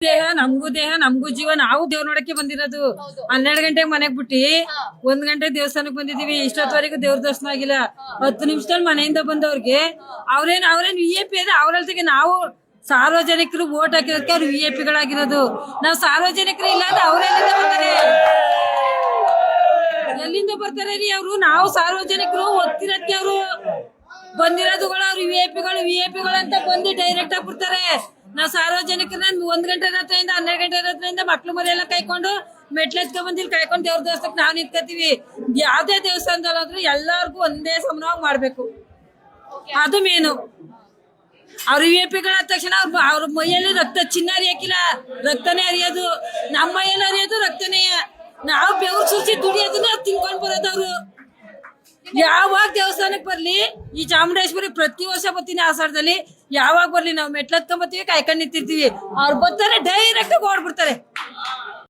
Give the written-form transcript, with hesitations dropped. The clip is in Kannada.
ದೇಹ ನಮಗೂ ಜೀವ. ನಾವು ದೇವ್ರ ನೋಡಕ್ಕೆ ಬಂದಿರೋದು. 12 ಗಂಟೆಗೆ ಮನೆಗ್ ಬಿಟ್ಟಿ 1 ಗಂಟೆ ದೇವಸ್ಥಾನಕ್ಕೆ ಬಂದಿದೀವಿ. ಇಷ್ಟೊತ್ತವರೆಗೂ ದೇವ್ರ ದರ್ಶನ ಆಗಿಲ್ಲ. 10 ನಿಮಿಷದಲ್ಲಿ ಮನೆಯಿಂದ ಬಂದವ್ರಿಗೆ ಅವ್ರೇನ್ VIP ಅದೇ ಅವ್ರಲ್ತಿಗೆ ನಾವು ಸಾರ್ವಜನಿಕರು ವೋಟ್ ಹಾಕಿರೋದಕ್ಕೆ ಅವ್ರು VIP ಗಳಾಗಿರೋದು. ನಾವು ಸಾರ್ವಜನಿಕರು ಇಲ್ಲ ಅಂದ್ರೆ ಅವ್ರೆಲ್ಲಿಂದ ಬರ್ತಾರೆ? ಎಲ್ಲಿಂದ ಬರ್ತಾರೆ ರೀ ಅವರು? ನಾವು ಸಾರ್ವಜನಿಕರು ಒತ್ತಿರೋದಕ್ಕೆ ಅವರು ಬಂದಿರೋದುಗಳು. ಅವ್ರು VIP ಗಳು ಅಂತ ಬಂದು ಡೈರೆಕ್ಟ್ ಆಗಿ ಬಿಡ್ತಾರೆ. ನಾವು ಸಾರ್ವಜನಿಕರನ್ನ 1 ಗಂಟೆ ರಾತ್ರಿಯಿಂದ 12 ಗಂಟೆ ರಾತ್ರಿಯಿಂದ ಮಕ್ಳು ಮರಿ ಎಲ್ಲ ಕಾಯ್ಕೊಂಡು ಮೆಟ್ಲೆತ್ಕೊಂಡ್ ಬಂದಿಲ್ಲಿ ಕಾಯ್ಕೊಂಡು ದೇವ್ರ ದೇವಸ್ಥಾನಕ್ಕೆ ನಾವು ನಿಂತ್ಕೋತೀವಿ. ಯಾವ್ದೇ ದೇವಸ್ಥಾನದಲ್ಲಾದ್ರೂ ಎಲ್ಲಾರ್ಗು ಒಂದೇ ಸಮಾನವಾಗಿ ಮಾಡ್ಬೇಕು. ಅದು ಮೇನು. ಅವ್ರ VIP ಗಳಾದ ತಕ್ಷಣ ಅವ್ರ ಮೈಯಲ್ಲಿ ರಕ್ತ ಚಿನ್ನ ಹರಿಯಕ್ಕಿಲ್ಲ, ರಕ್ತನೇ ಹರಿಯೋದು. ನಮ್ಮ ಮೈಯಲ್ಲಿ ಹರಿಯೋದು ರಕ್ತನೇ. ನಾವು ಬೆವ್ರು ಸುರಿಸಿ ದುಡಿಯೋದನ್ನ ತಿನ್ಕೊಂಡ್ ಬರೋದವ್ರು. ಯಾವಾಗ ದೇವಸ್ಥಾನಕ್ಕೆ ಬರ್ಲಿ, ಈ ಚಾಮುಂಡೇಶ್ವರಿ ಪ್ರತಿ ವರ್ಷ ಬರ್ತೀನಿ ಆಷಾಢದಲ್ಲಿ. ಯಾವಾಗ ಬರ್ಲಿ ನಾವು ಮೆಟ್ಲತ್ಕೊಂಡ್ ಬರ್ತೀವಿ, ಕಾಯ್ಕೊಂಡ್ ನಿಂತಿರ್ತೀವಿ. ಅವ್ರು ಬರ್ತಾರೆ ಡೈರೆಕ್ಟ್ ಓಡ್ಬಿಡ್ತಾರೆ.